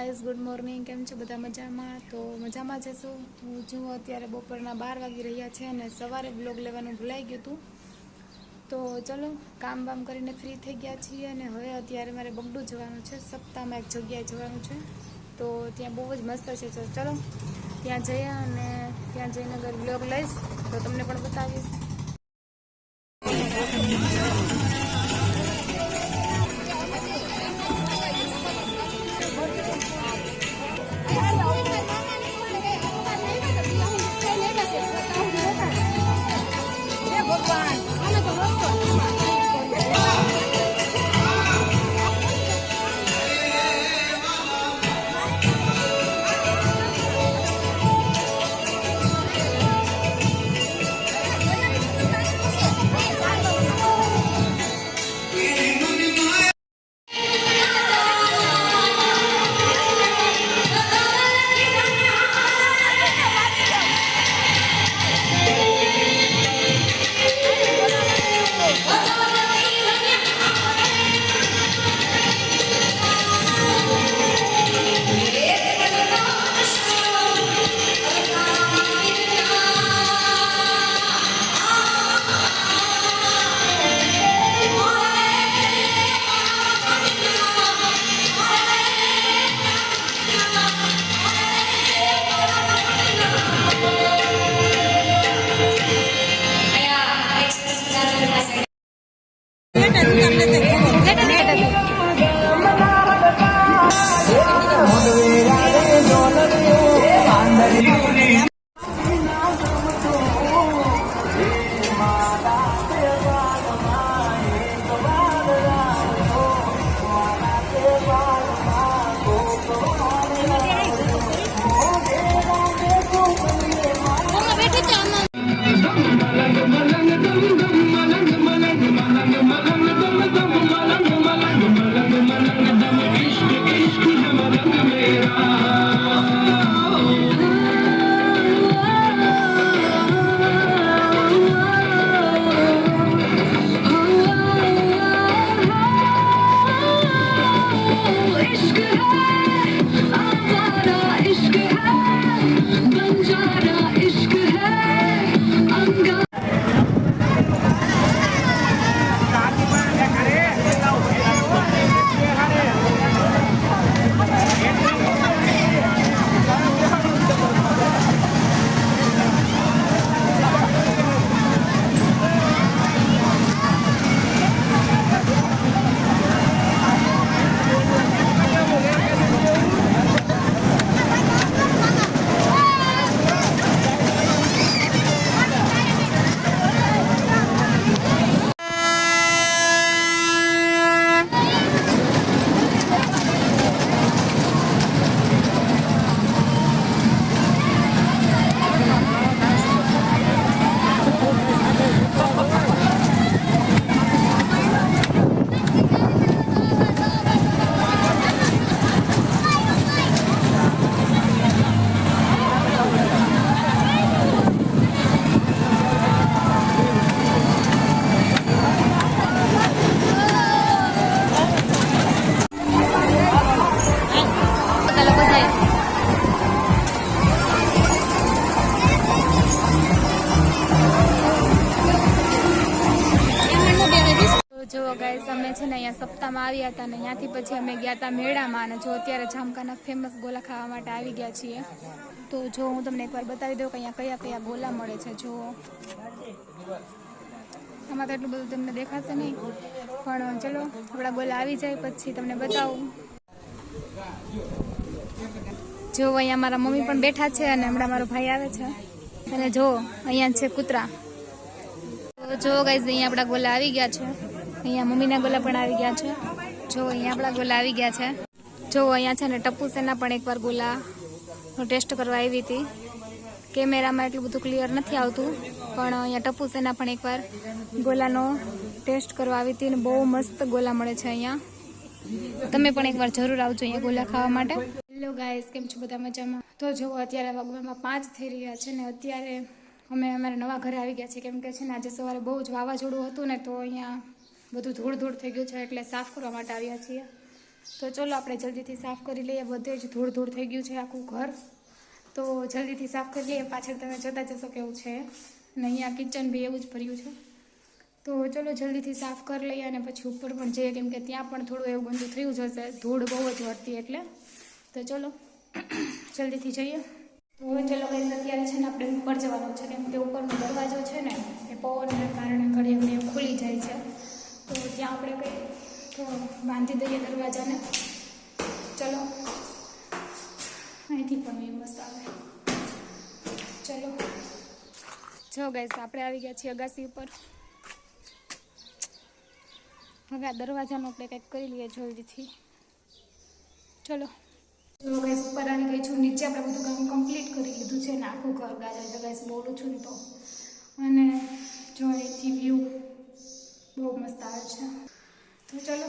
Guys, good morning. કેમ છો બધા? મજામાં? તો મજામાં જશો. હું જો અત્યારે બપોરના 12 વાગી રહ્યા છે અને સવારે બ્લોગ લેવાનું ભૂલાઈ ગયું હતું. તો ચલો, કામ બામ કરીને ફ્રી થઈ ગયા છીએ અને હવે અત્યારે મારે બગડું જવાનું છે. સપ્તાહમાં એક જગ્યાએ જવાનું છે, તો ત્યાં બહુ જ મસ્ત છે. તો ચલો ત્યાં જઈએ અને ત્યાં જઈને અગર બ્લોગ લઈશ તો તમને પણ બતાવીશ. જો ગાઈસ, અમે છે ને અહીંયા સપ્તાહમાં આવ્યા હતા ને ત્યાંથી પછી અમે ગયા હતા મેળામાં અને જો અત્યારે જામકાના ફેમસ ગોલા ખાવા માટે આવી ગયા છીએ. તો જો હું તમને એકવાર બતાવી દઉં કે અહીંયા કયા કયા ગોલા મળે છે. જો આમાં તો એટલું બધું તમને દેખાશે નહીં, પણ ચલો આપણા ગોલા આવી જાય પછી તમને બતાવું. જો અહીંયા મારા મમ્મી પણ બેઠા છે અને હમણાં મારો ભાઈ આવે છે અને જો અહીંયા છે કૂતરા. તો જો ગાઈસ, અહીંયા આપણા ગોલા આવી ગયા છે. અહીંયા મમ્મીના ગોલા પણ આવી ગયા છે. જો અહીંયા આપણા ગોલા આવી ગયા છે. જો અહીંયા છે ને ટપ્પુ સેના પણ એકવાર ગોલાનો ટેસ્ટ કરવા આવી હતી. કેમેરામાં એટલું બધું ક્લિયર નથી આવતું, પણ અહીંયા ટપ્પુ સેના પણ એકવાર ગોલાનો ટેસ્ટ કરવા આવી હતી અને બહુ મસ્ત ગોલા મળે છે અહીંયા. તમે પણ એકવાર જરૂર આવજો અહીંયા ગોલા ખાવા માટે. હેલો ગાઈસ, કેમ છો બધા? મજામાં? તો જો અત્યારે વાગવામાં 5 થઈ રહ્યા છે ને અત્યારે અમે અમારા નવા ઘરે આવી ગયા છીએ. કેમ કે છે ને આજે સવારે બહુ જ વાવાઝોડું હતું ને, તો અહીંયા બધું ધૂળ થઈ ગયું છે એટલે સાફ કરવા માટે આવ્યા છીએ. તો ચલો આપણે જલ્દીથી સાફ કરી લઈએ. બધે જ ધૂળ ધૂળ થઈ ગયું છે આખું ઘર. તો જલ્દીથી સાફ કરી લઈએ. પાછળ તમે જોતા જશો કેવું છે. અને અહીંયા કિચન બી એવું જ ભર્યું છે. તો ચલો જલ્દીથી સાફ કરી લઈએ અને પછી ઉપર પણ જઈએ, કેમ કે ત્યાં પણ થોડું એવું ગંદુ થયું જ હશે, ધૂળ બહુ જ વળતી એટલે. તો ચલો જલ્દીથી જઈએ. તો ચલો ગાઈસ, અત્યારે છે ને આપણે ઉપર જવાનું છે, કેમ કે ઉપરનો દરવાજો છે ને એ પવનના કારણે ઘડીએ ઘડીએ ખુલી જાય છે. તો ત્યાં આપણે કંઈ તો બાંધી દઈએ દરવાજાને. ચલો, અહીંથી પણ એ મસ્ત આવે. ચલો જો ગાઈસ, આપણે આવી ગયા છીએ અગાસી ઉપર. હવે આ દરવાજાનો આપણે કંઈક કરી લઈએ જલ્દીથી. ચલો તો ગાઈસ, ઉપર આવી ગઈ છું. નીચે આપણે બધું કામ કમ્પ્લીટ કરી લીધું છે ને આખું ઘર ગાજર છે ગાઈસ, બોલું છું ને તો. અને જો અહીંથી વ્યૂ બહુ મસ્ત આવે છે. તો ચલો